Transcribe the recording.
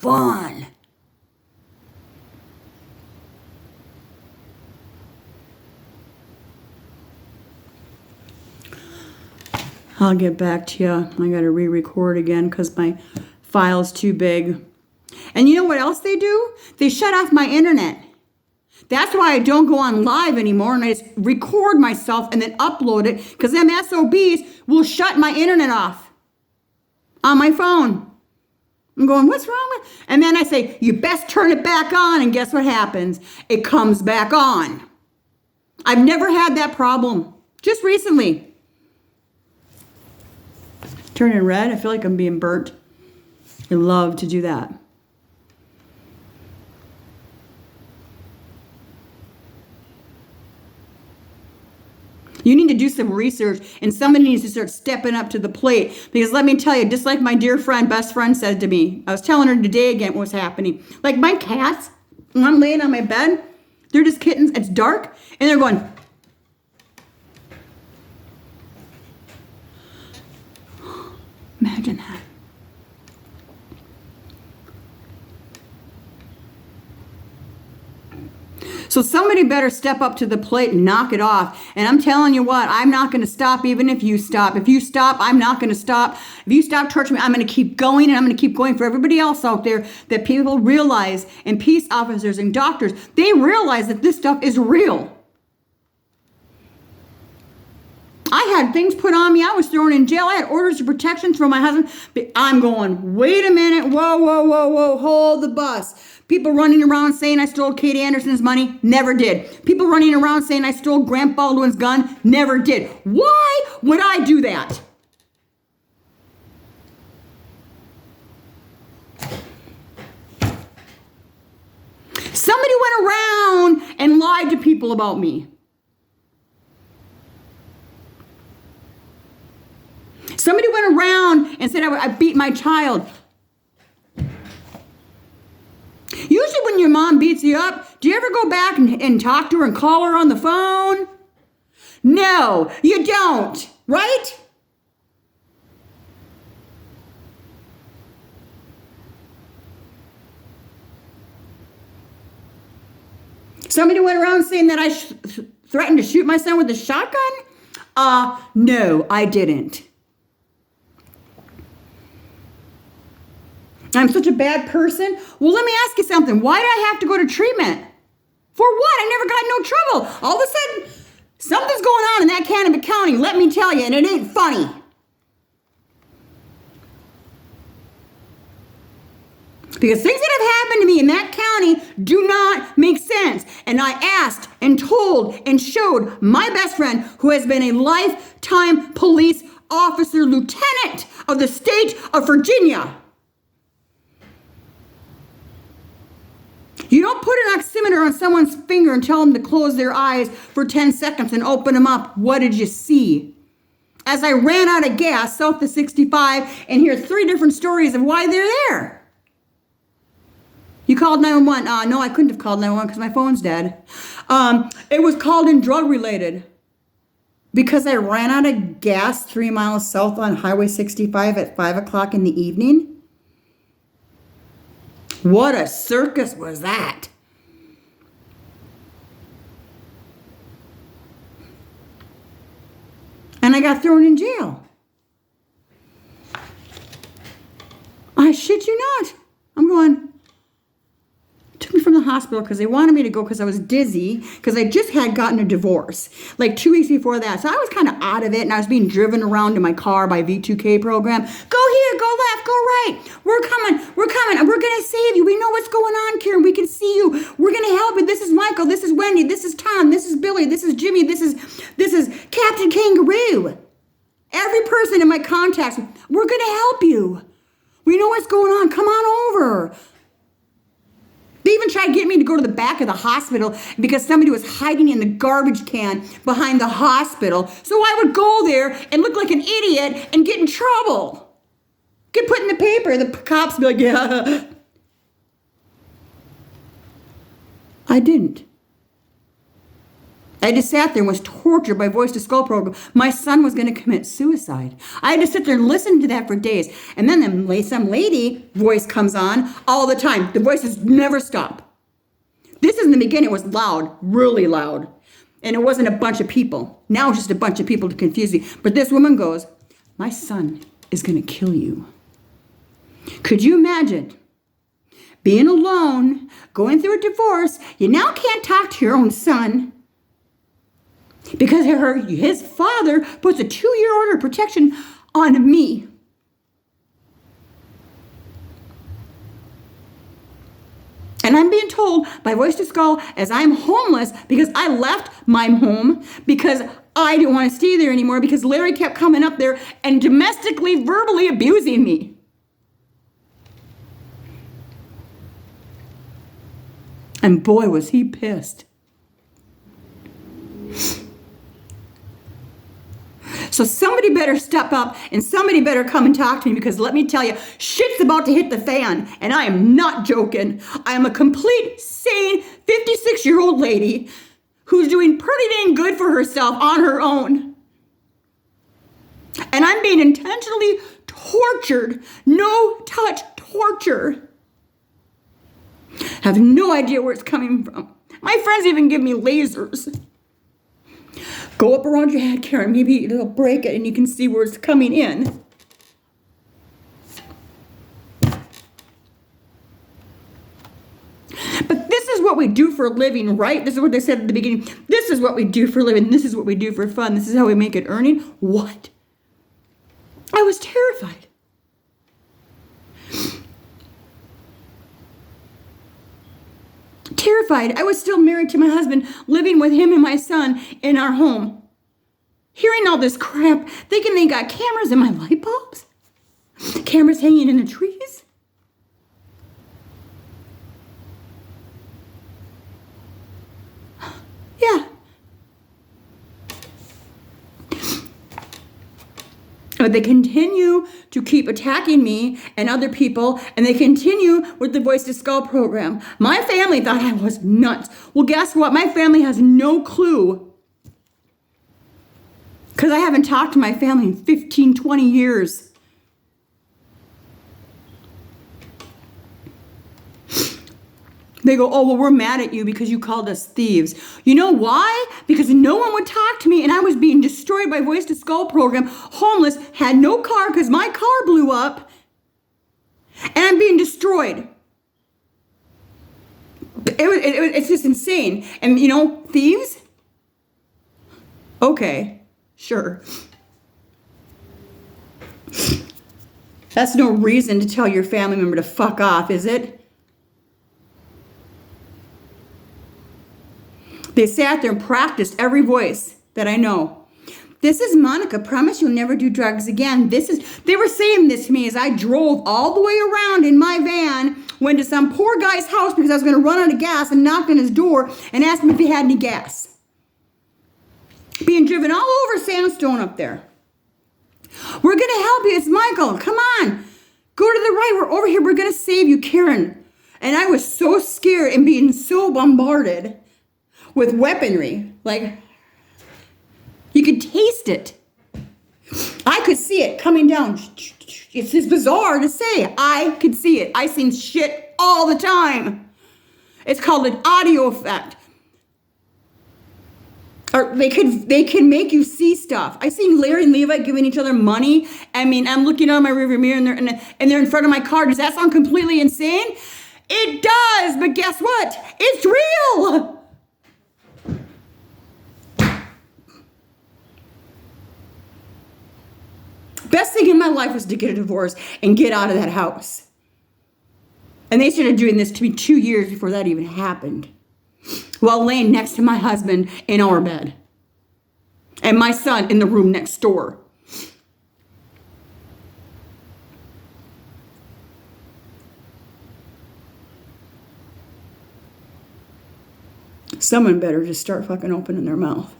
fun. I'll get back to you. I got to re-record again because my file's too big. And you know what else they do? They shut off my internet. That's why I don't go on live anymore, and I just record myself and then upload it, because them SOBs will shut my internet off on my phone. I'm going, what's wrong with? And then I say, you best turn it back on, and guess what happens? It comes back on. I've never had that problem. Just recently. Turning red. I feel like I'm being burnt. I love to do that. You need to do some research, and somebody needs to start stepping up to the plate. Because let me tell you, just like my dear friend, best friend said to me, I was telling her today again what was happening. Like my cats, when I'm laying on my bed, they're just kittens. It's dark, and they're going. Imagine that. So somebody better step up to the plate and knock it off. And I'm telling you what, I'm not going to stop even if you stop. If you stop, I'm not going to stop. If you stop torturing me, I'm going to keep going, and I'm going to keep going for everybody else out there, that people realize, and peace officers and doctors, they realize that this stuff is real. I had things put on me. I was thrown in jail. I had orders of protection from my husband. But I'm going, wait a minute. Whoa, whoa, whoa, whoa. Hold the bus. People running around saying I stole Kate Anderson's money. Never did. People running around saying I stole Grant Baldwin's gun. Never did. Why would I do that? Somebody went around and lied to people about me. Somebody went around and said I beat my child. Usually when your mom beats you up, do you ever go back and talk to her and call her on the phone? No, you don't, right? Somebody went around saying that I threatened to shoot my son with a shotgun? No, I didn't. I'm such a bad person. Well, let me ask you something. Why did I have to go to treatment? For what? I never got in no trouble. All of a sudden, something's going on in that Cannabis County, let me tell you, and it ain't funny. Because things that have happened to me in that county do not make sense. And I asked and told and showed my best friend, who has been a lifetime police officer, lieutenant of the state of Virginia. You don't put an oximeter on someone's finger and tell them to close their eyes for 10 seconds and open them up. What did you see? As I ran out of gas south of 65 and hear 3 different stories of why they're there. You called 911. No, I couldn't have called 911 because my phone's dead. It was called in drug related. Because I ran out of gas 3 miles south on Highway 65 at 5 o'clock in the evening. What a circus was that? And I got thrown in jail. I shit you not. I'm going, took me from the hospital because they wanted me to go because I was dizzy, because I just had gotten a divorce like 2 weeks before that. So I was kind of out of it, and I was being driven around in my car by V2K program. Go here, go left, go right. We're coming, and we're going to save you. We know what's going on, Karen. We can see you. We're going to help you. This is Michael. This is Wendy. This is Tom. This is Billy. This is Jimmy. This is Captain Kangaroo. Every person in my contacts, we're going to help you. We know what's going on. Come on over. They even tried to get me to go to the back of the hospital because somebody was hiding in the garbage can behind the hospital. So I would go there and look like an idiot and get in trouble. Get put in the paper. The cops would be like, yeah. I didn't. I just sat there and was tortured by voice to skull program. My son was going to commit suicide. I had to sit there and listen to that for days. And then some lady voice comes on all the time. The voices never stop. This is in the beginning. It was loud, really loud. And it wasn't a bunch of people. Now it's just a bunch of people to confuse me. But this woman goes, my son is going to kill you. Could you imagine being alone, going through a divorce? You now can't talk to your own son because his father puts a 2-year order of protection on me. And I'm being told by voice to skull as I'm homeless because I left my home because I didn't want to stay there anymore because Larry kept coming up there and domestically, verbally abusing me. And boy, was he pissed. So somebody better step up and somebody better come and talk to me because let me tell you, shit's about to hit the fan. And I am not joking. I am a complete, sane, 56-year-old lady who's doing pretty dang good for herself on her own. And I'm being intentionally tortured. No touch torture. I have no idea where it's coming from. My friends even give me lasers. Go up around your head, Karen. Maybe it'll break it and you can see where it's coming in. But this is what we do for a living, right? This is what they said at the beginning. This is what we do for a living. This is what we do for fun. This is how we make it earning. What? I was terrified. Terrified. I was still married to my husband, living with him and my son in our home. Hearing all this crap, thinking they got cameras in my light bulbs, cameras hanging in the trees. Yeah. But they continue to keep attacking me and other people, and they continue with the Voice to Skull program. My family thought I was nuts. Well, guess what? My family has no clue. Because I haven't talked to my family in 15, 20 years. They go, oh, well, we're mad at you because you called us thieves. You know why? Because no one would talk to me and I was being destroyed by Voice to Skull program, homeless, had no car because my car blew up, and I'm being destroyed. It's just insane. And, you know, thieves? Okay, sure. That's no reason to tell your family member to fuck off, is it? They sat there and practiced every voice that I know. This is Monica. Promise you'll never do drugs again. They were saying this to me as I drove all the way around in my van, went to some poor guy's house because I was going to run out of gas and knocked on his door and asked him if he had any gas. Being driven all over sandstone up there. We're going to help you. It's Michael. Come on. Go to the right. We're over here. We're going to save you, Karen. And I was so scared and being so bombarded with weaponry. Like, you could taste it. I could see it coming down. It's just bizarre to say. I could see it. I seen shit all the time. It's called an audio effect. Or they can make you see stuff. I seen Larry and Levi giving each other money. I mean, I'm looking out my rearview mirror and they're in front of my car. Does that sound completely insane? It does, but guess what? It's real. Best thing in my life was to get a divorce and get out of that house. And they started doing this to me 2 years before that even happened. While laying next to my husband in our bed. And my son in the room next door. Someone better just start fucking opening their mouth.